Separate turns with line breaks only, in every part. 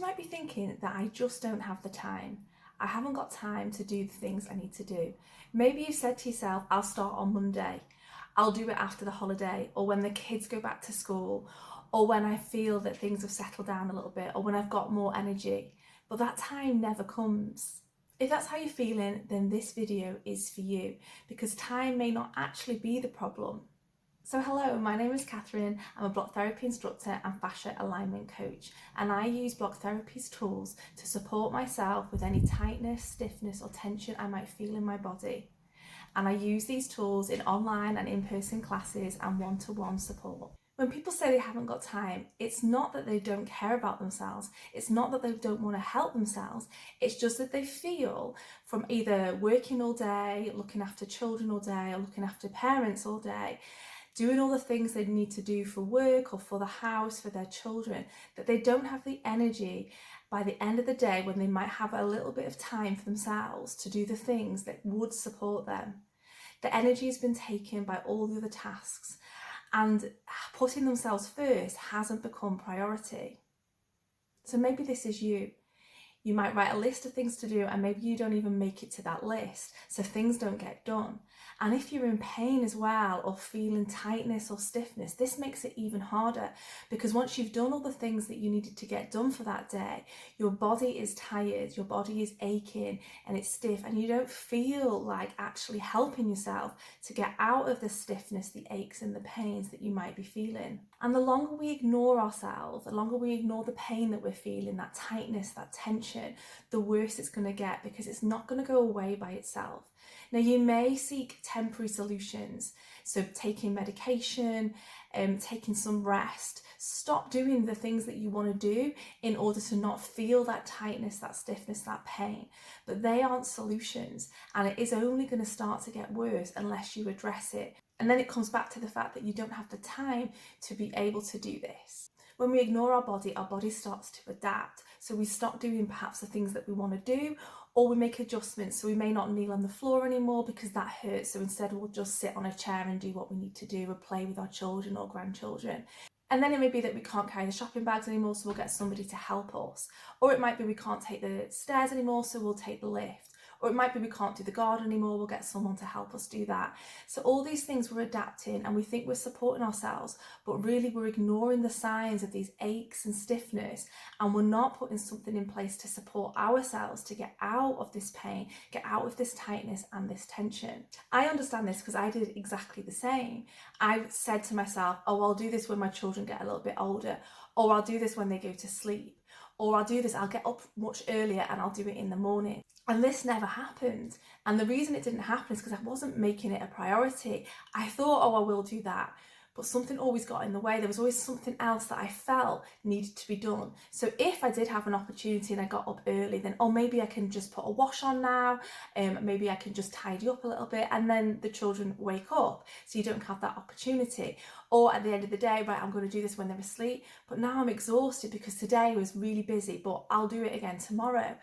might be thinking that I just don't have the time. I haven't got time to do the things I need to do. Maybe you said to yourself, I'll start on Monday. I'll do it after the holiday, or when the kids go back to school, or when I feel that things have settled down a little bit, or when I've got more energy. But that time never comes. If that's how you're feeling, then this video is for you, because time may not actually be the problem. So hello, my name is Catherine. I'm a block therapy instructor and fascia alignment coach, and I use block therapy's tools to support myself with any tightness, stiffness or tension I might feel in my body. And I use these tools in online and in-person classes and one-to-one support. When people say they haven't got time, it's not that they don't care about themselves. It's not that they don't want to help themselves. It's just that they feel from either working all day, looking after children all day, or looking after parents all day, doing all the things they need to do for work or for the house, for their children, that they don't have the energy by the end of the day when they might have a little bit of time for themselves to do the things that would support them. The energy has been taken by all the other tasks, and putting themselves first hasn't become priority. So maybe this is you. You might write a list of things to do and maybe you don't even make it to that list, so things don't get done. And if you're in pain as well, or feeling tightness or stiffness, this makes it even harder, because once you've done all the things that you needed to get done for that day, your body is tired, your body is aching and it's stiff, and you don't feel like actually helping yourself to get out of the stiffness, the aches and the pains that you might be feeling. And the longer we ignore ourselves, the longer we ignore the pain that we're feeling, that tightness, that tension, the worse it's going to get, because it's not going to go away by itself. Now, you may seek temporary solutions, so taking medication, taking some rest. Stop doing the things that you want to do in order to not feel that tightness, that stiffness, that pain. But they aren't solutions, and it is only going to start to get worse unless you address it. And then it comes back to the fact that you don't have the time to be able to do this. When we ignore our body starts to adapt. So we stop doing perhaps the things that we want to do, or we make adjustments. So we may not kneel on the floor anymore because that hurts. So instead we'll just sit on a chair and do what we need to do, or play with our children or grandchildren. And then it may be that we can't carry the shopping bags anymore, so we'll get somebody to help us. Or it might be we can't take the stairs anymore, so we'll take the lift. Or it might be we can't do the garden anymore, we'll get someone to help us do that. So all these things we're adapting, and we think we're supporting ourselves, but really we're ignoring the signs of these aches and stiffness, and we're not putting something in place to support ourselves to get out of this pain, get out of this tightness and this tension. I understand this because I did exactly the same. I said to myself, oh, I'll do this when my children get a little bit older, or I'll do this when they go to sleep, or I'll do this, I'll get up much earlier and I'll do it in the morning. And this never happened. And the reason it didn't happen is because I wasn't making it a priority. I thought, oh, I will do that. But something always got in the way. There was always something else that I felt needed to be done. So if I did have an opportunity and I got up early, then, oh, maybe I can just put a wash on now. Maybe I can just tidy up a little bit, and then the children wake up. So you don't have that opportunity. Or at the end of the day, right, I'm going to do this when they're asleep. But now I'm exhausted because today was really busy, but I'll do it again tomorrow.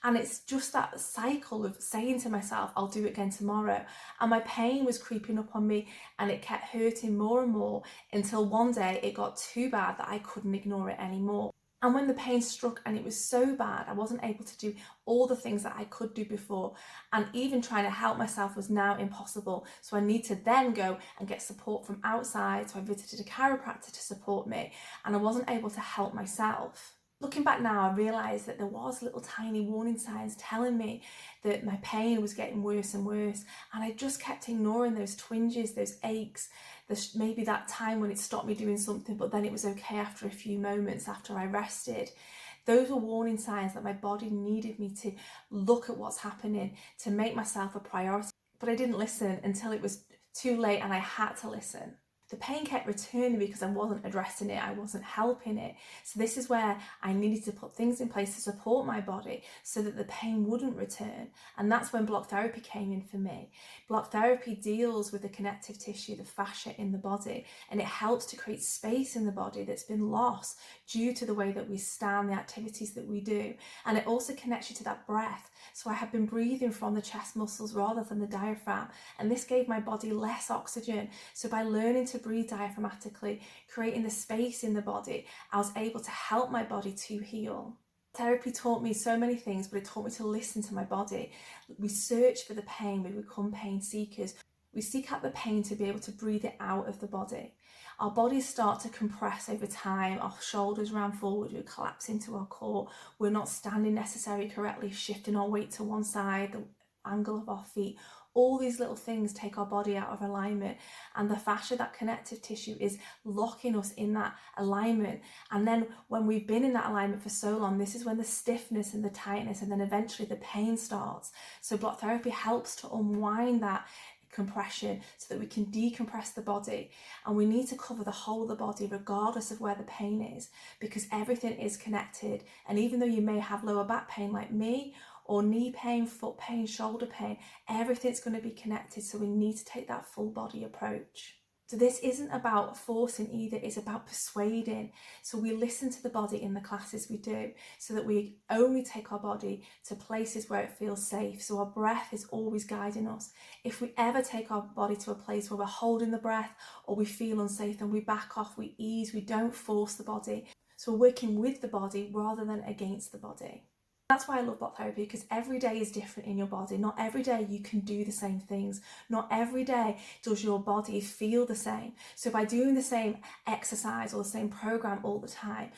And it's just that cycle of saying to myself, I'll do it again tomorrow. And my pain was creeping up on me, and it kept hurting more and more until one day it got too bad that I couldn't ignore it anymore. And when the pain struck and it was so bad, I wasn't able to do all the things that I could do before. And even trying to help myself was now impossible. So I need to then go and get support from outside. So I visited a chiropractor to support me, and I wasn't able to help myself. Looking back now, I realised that there was little tiny warning signs telling me that my pain was getting worse and worse, and I just kept ignoring those twinges, those aches, maybe that time when it stopped me doing something, but then it was okay after a few moments after I rested. Those were warning signs that my body needed me to look at what's happening, to make myself a priority. But I didn't listen until it was too late, and I had to listen. The pain kept returning because I wasn't addressing it, I wasn't helping it. So this is where I needed to put things in place to support my body so that the pain wouldn't return. And that's when block therapy came in for me. Block therapy deals with the connective tissue, the fascia in the body, and it helps to create space in the body that's been lost due to the way that we stand, the activities that we do. And it also connects you to that breath. So I have been breathing from the chest muscles rather than the diaphragm, and this gave my body less oxygen. So by learning to breathe diaphragmatically, creating the space in the body, I was able to help my body to heal. Therapy taught me so many things, but it taught me to listen to my body. We search for the pain, we become pain seekers. We seek out the pain to be able to breathe it out of the body. Our bodies start to compress over time, our shoulders round forward, we collapse into our core, we're not standing necessarily correctly, shifting our weight to one side, the angle of our feet. All these little things take our body out of alignment, and the fascia, that connective tissue, is locking us in that alignment. And then when we've been in that alignment for so long, this is when the stiffness and the tightness and then eventually the pain starts. So block therapy helps to unwind that compression so that we can decompress the body. And we need to cover the whole of the body regardless of where the pain is, because everything is connected. And even though you may have lower back pain like me, or knee pain, foot pain, shoulder pain, everything's going to be connected. So we need to take that full body approach. So this isn't about forcing either, it's about persuading. So we listen to the body in the classes we do, so that we only take our body to places where it feels safe. So our breath is always guiding us. If we ever take our body to a place where we're holding the breath or we feel unsafe, then we back off, we ease, we don't force the body. So we're working with the body rather than against the body. That's why I love block therapy, because every day is different in your body. Not every day you can do the same things. Not every day does your body feel the same. So by doing the same exercise or the same program all the time,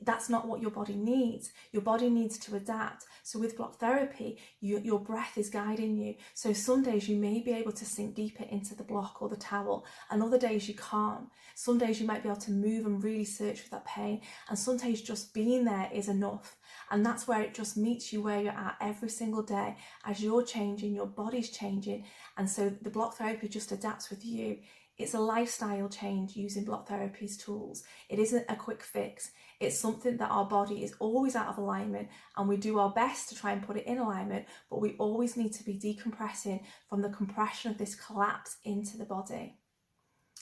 that's not what your body needs. Your body needs to adapt. So with block therapy, your breath is guiding you. So some days you may be able to sink deeper into the block or the towel, and other days you can't. Some days you might be able to move and really search for that pain, and some days just being there is enough. And that's where it just meets you where you're at every single day. As you're changing, your body's changing, and so the block therapy just adapts with you. It's a lifestyle change using block therapy's tools. It isn't a quick fix. It's something that our body is always out of alignment, and we do our best to try and put it in alignment, but we always need to be decompressing from the compression of this collapse into the body.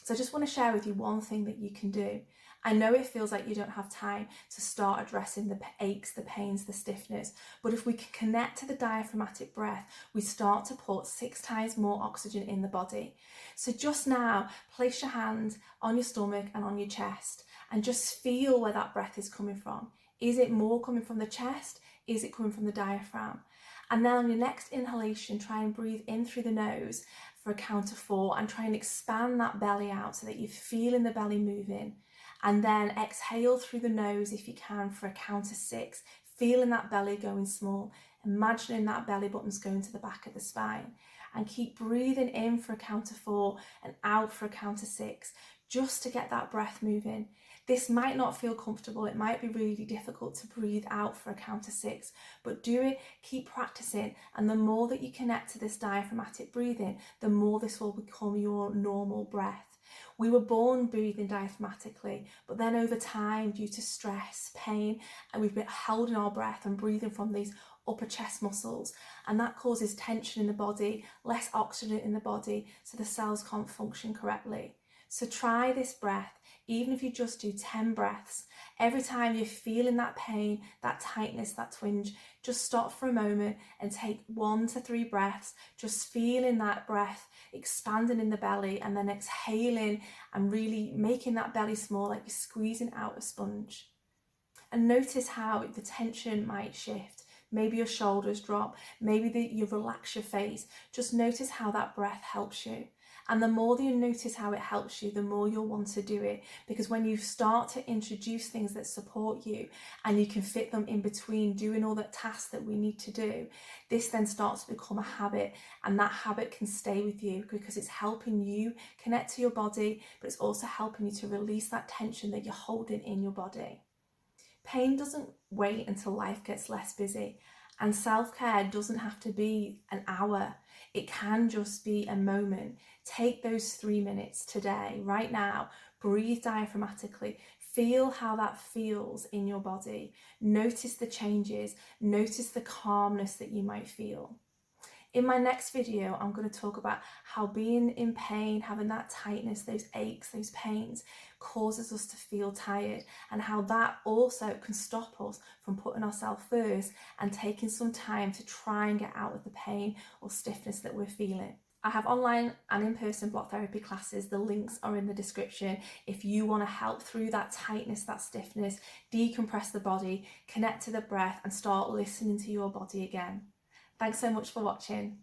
So I just want to share with you one thing that you can do. I know it feels like you don't have time to start addressing the aches, the pains, the stiffness, but if we can connect to the diaphragmatic breath, we start to put 6 times more oxygen in the body. So just now, place your hand on your stomach and on your chest and just feel where that breath is coming from. Is it more coming from the chest? Is it coming from the diaphragm? And then on your next inhalation, try and breathe in through the nose for a count of 4 and try and expand that belly out so that you're feeling the belly moving. And then exhale through the nose if you can for a count of 6, feeling that belly going small, imagining that belly button's going to the back of the spine. And keep breathing in for a count of 4 and out for a count of 6, just to get that breath moving. This might not feel comfortable, it might be really difficult to breathe out for a count of 6, but do it, keep practicing, and the more that you connect to this diaphragmatic breathing, the more this will become your normal breath. We were born breathing diaphragmatically, but then over time, due to stress, pain, and we've been holding our breath and breathing from these upper chest muscles, and that causes tension in the body, less oxygen in the body, so the cells can't function correctly. So try this breath, even if you just do 10 breaths. Every time you're feeling that pain, that tightness, that twinge, just stop for a moment and take 1 to 3 breaths, just feeling that breath expanding in the belly, and then exhaling and really making that belly small, like you're squeezing out a sponge. And notice how the tension might shift. Maybe your shoulders drop, maybe you relax your face. Just notice how that breath helps you. And the more that you notice how it helps you, the more you'll want to do it. Because when you start to introduce things that support you and you can fit them in between doing all the tasks that we need to do, this then starts to become a habit, and that habit can stay with you because it's helping you connect to your body, but it's also helping you to release that tension that you're holding in your body. Pain doesn't wait until life gets less busy, and self-care doesn't have to be an hour. It can just be a moment. Take those 3 minutes today, right now, breathe diaphragmatically, feel how that feels in your body. Notice the changes, notice the calmness that you might feel. In my next video, I'm going to talk about how being in pain, having that tightness, those aches, those pains, causes us to feel tired, and how that also can stop us from putting ourselves first and taking some time to try and get out of the pain or stiffness that we're feeling. I have online and in-person block therapy classes. The links are in the description. If you want to help through that tightness, that stiffness, decompress the body, connect to the breath and start listening to your body again. Thanks so much for watching.